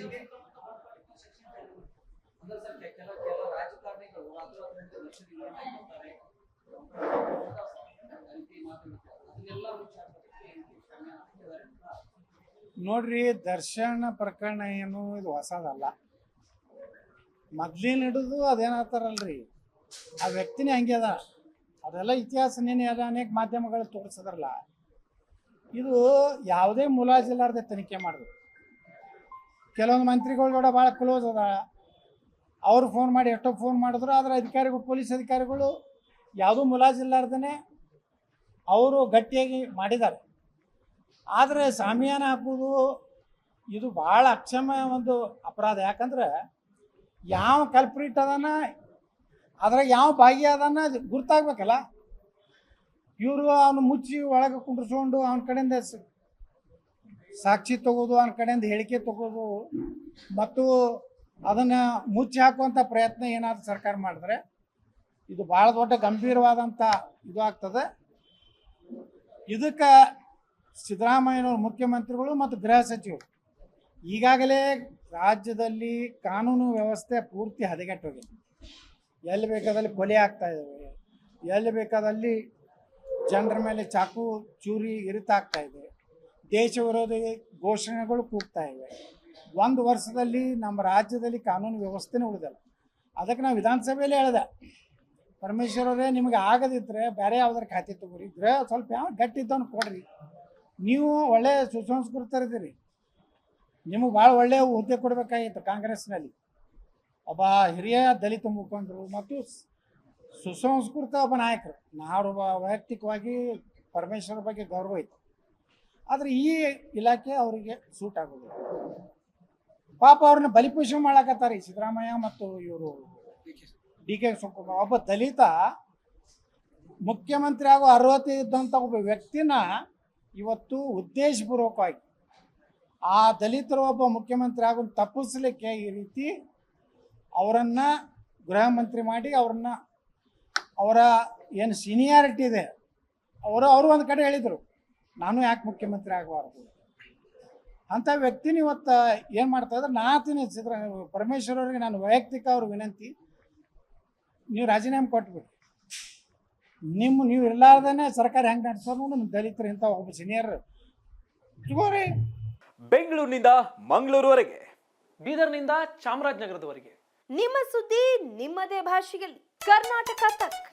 ಅಂದ್ರೆ ಸರ್ ಕೆಲ ರಾಜಕಾರಣಿಗಳು ರಾತ್ರಿ 18 ಲಕ್ಷದ ಇವೆಂಟ್ ಕೊಡ್ತಾರೆ ಅದನ್ನೆಲ್ಲ ನೋಡ್ರಿ, ದರ್ಶನ್ ಪ್ರಕರಣ ಏನು ಇದು ಹೊಸದಲ್ಲ. ಮೊದ್ಲಿನ ಹಿಡಿದು ಅದೇನತ್ತಾರಲ್ರಿ, ಆ ವ್ಯಕ್ತಿನೇ ಹಂಗೆ ಅದ. ಅದೆಲ್ಲ ಇತಿಹಾಸ ನೆನೆ ಅದ, ಅನೇಕ ಮಾಧ್ಯಮಗಳು ತೋರಿಸಿದ್ರಲ್ಲ. ಇದು ಯಾವುದೇ ಮುಲಾಜಿಲ್ಲಾರ್ದೆ ತನಿಖೆ ಮಾಡಿದ್ರು. ಕೆಲವೊಂದು ಮಂತ್ರಿಗಳ ಕೂಡ ಭಾಳ ಕ್ಲೋಸ್ ಅದ. ಅವ್ರು ಫೋನ್ ಮಾಡಿ ಎಷ್ಟೋ ಫೋನ್ ಮಾಡಿದ್ರು, ಆದರೆ ಅಧಿಕಾರಿಗಳು, ಪೊಲೀಸ್ ಅಧಿಕಾರಿಗಳು ಯಾವುದೂ ಮುಲಾಜಿಲ್ಲಾರ್ದೇ ಅವರು ಗಟ್ಟಿಯಾಗಿ ಮಾಡಿದ್ದಾರೆ. ಆದರೆ ಸಾಮಿಯಾನ ಹಾಕೋದು ಇದು ಭಾಳ ಅಕ್ಷಮ್ಯ ಒಂದು ಅಪರಾಧ. ಯಾಕಂದ್ರೆ ಯಾವ ಕಲ್ಪ್ರಿಟ್ ಅದನ್ನ, ಅದ್ರಾಗ ಯಾವ ಭಾಗಿಯಾದನ್ನ ಗುರ್ತಾಗಬೇಕಲ್ಲ. ಇವರು ಅವನು ಮುಚ್ಚಿ ಒಳಗೆ ಕುಂಡ್ರಿಸ್ಕೊಂಡು ಅವನ ಕಡೆಯಿಂದ ಸಾಕ್ಷಿ ತಗೋದು, ಅವನ ಕಡೆಯಿಂದ ಹೇಳಿಕೆ ತಗೋದು ಮತ್ತು ಅದನ್ನು ಮುಚ್ಚಿ ಹಾಕುವಂಥ ಪ್ರಯತ್ನ ಏನಾದರೂ ಸರ್ಕಾರ ಮಾಡಿದ್ರೆ ಇದು ಭಾಳ ದೊಡ್ಡ ಗಂಭೀರವಾದಂಥ ಇದು ಆಗ್ತದೆ. ಇದಕ್ಕೆ ಸಿದ್ದರಾಮಯ್ಯನವರು ಮುಖ್ಯಮಂತ್ರಿಗಳು ಮತ್ತು ಗೃಹ ಸಚಿವರು ಈಗಾಗಲೇ ರಾಜ್ಯದಲ್ಲಿ ಕಾನೂನು ವ್ಯವಸ್ಥೆ ಪೂರ್ತಿ ಹದಗೆಟ್ಟೋಗಿದೆ. ಎಲ್ಲಿ ಬೇಕಾದಲ್ಲಿ ಕೊಲೆ ಆಗ್ತಾ ಇದ್ದಾವೆ, ಎಲ್ಲಿ ಬೇಕಾದಲ್ಲಿ ಜನರ ಮೇಲೆ ಚಾಕು ಚೂರಿ ಇರಿತಾಗ್ತಾ ಇದೆ, ದೇಶ ವಿರೋಧಿ ಘೋಷಣೆಗಳು ಕೂಗ್ತಾ ಇವೆ. ಒಂದು ವರ್ಷದಲ್ಲಿ ನಮ್ಮ ರಾಜ್ಯದಲ್ಲಿ ಕಾನೂನು ವ್ಯವಸ್ಥೆನೇ ಉಳಿದಲ್ಲ. ಅದಕ್ಕೆ ನಾವು ವಿಧಾನಸಭೆಯಲ್ಲಿ ಹೇಳಿದೆ, ಪರಮೇಶ್ವರ್ ಅವರೇ, ನಿಮಗೆ ಆಗದಿದ್ದರೆ ಬೇರೆ ಯಾವ್ದಾರ ಖಾತೆ ತಗೋರಿದ್ರೆ ಸ್ವಲ್ಪ ಯಾವ ಗಟ್ಟಿದ್ದವನು ಕೊಡ್ರಿ. ನೀವು ಒಳ್ಳೆಯ ಸುಸಂಸ್ಕೃತರಿದ್ದೀರಿ, ನಿಮಗೆ ಭಾಳ ಒಳ್ಳೆಯ ಹುದ್ದೆ ಕೊಡಬೇಕಾಗಿತ್ತು. ಕಾಂಗ್ರೆಸ್ನಲ್ಲಿ ಒಬ್ಬ ಹಿರಿಯ ದಲಿತ ಮುಖಂಡರು ಮತ್ತು ಸುಸಂಸ್ಕೃತ ಒಬ್ಬ ನಾಯಕರು. ನಾವು ವೈಯಕ್ತಿಕವಾಗಿ ಪರಮೇಶ್ವರ ಬಗ್ಗೆ ಗೌರವ ಇತ್ತು, ಆದರೆ ಈ ಇಲಾಖೆ ಅವರಿಗೆ ಸೂಟ್ ಆಗೋದು. ಪಾಪ ಅವ್ರನ್ನ ಬಲಿಪೂಷಣೆ ಮಾಡಕತ್ತಾರೆ ಸಿದ್ದರಾಮಯ್ಯ ಮತ್ತು ಇವರು DK ಶಿವಕುಮಾರ್. ಒಬ್ಬ ದಲಿತ ಮುಖ್ಯಮಂತ್ರಿ ಆಗೋ ಅರ್ಹತೆ ಇದ್ದಂಥ ಒಬ್ಬ ವ್ಯಕ್ತಿನ ಇವತ್ತು ಉದ್ದೇಶಪೂರ್ವಕವಾಗಿ ಆ ದಲಿತರು ಒಬ್ಬ ಮುಖ್ಯಮಂತ್ರಿ ಆಗೋದು ತಪ್ಪಿಸ್ಲಿಕ್ಕೆ ಈ ರೀತಿ ಅವರನ್ನು ಗೃಹ ಮಂತ್ರಿ ಮಾಡಿ ಅವ್ರನ್ನ ಅವರ ಏನು ಸೀನಿಯಾರಿಟಿ ಇದೆ ಅವರು ಒಂದು ಕಡೆ ಹೇಳಿದರು, ನಾನು ಯಾಕೆ ಮುಖ್ಯಮಂತ್ರಿ ಆಗಬಾರ್ದು ಅಂಥ ವ್ಯಕ್ತಿನ ಇವತ್ತು ಏನು ಮಾಡ್ತಾಯಿದ್ರೆ ನಾತೀನಿ ಪರಮೇಶ್ವರ್ ಅವರಿಗೆ ನಾನು ವೈಯಕ್ತಿಕ ಅವ್ರ ವಿನಂತಿ, ನೀವು ರಾಜೀನಾಮೆ ಕೊಟ್ಬಿಡಿ. ನೀವು ಇರಲಾರ್ದೇ ಸರ್ಕಾರ ಹೆಂಗೆ ನಡೆಸೋದು ನೋಡಿ. ನಿಮ್ಮ ದಲಿತರು ಇಂಥ ಒಬ್ಬ ಸೀನಿಯರ್ ತಗೋರಿ. ಬೆಂಗಳೂರಿನಿಂದ ಮಂಗಳೂರುವರೆಗೆ, ಬೀದರ್ನಿಂದ ಚಾಮರಾಜನಗರದವರೆಗೆ ನಿಮ್ಮ ಸುದ್ದಿ ನಿಮ್ಮದೇ ಭಾಷೆಯಲ್ಲಿ. ಕರ್ನಾಟಕ ತಕ್.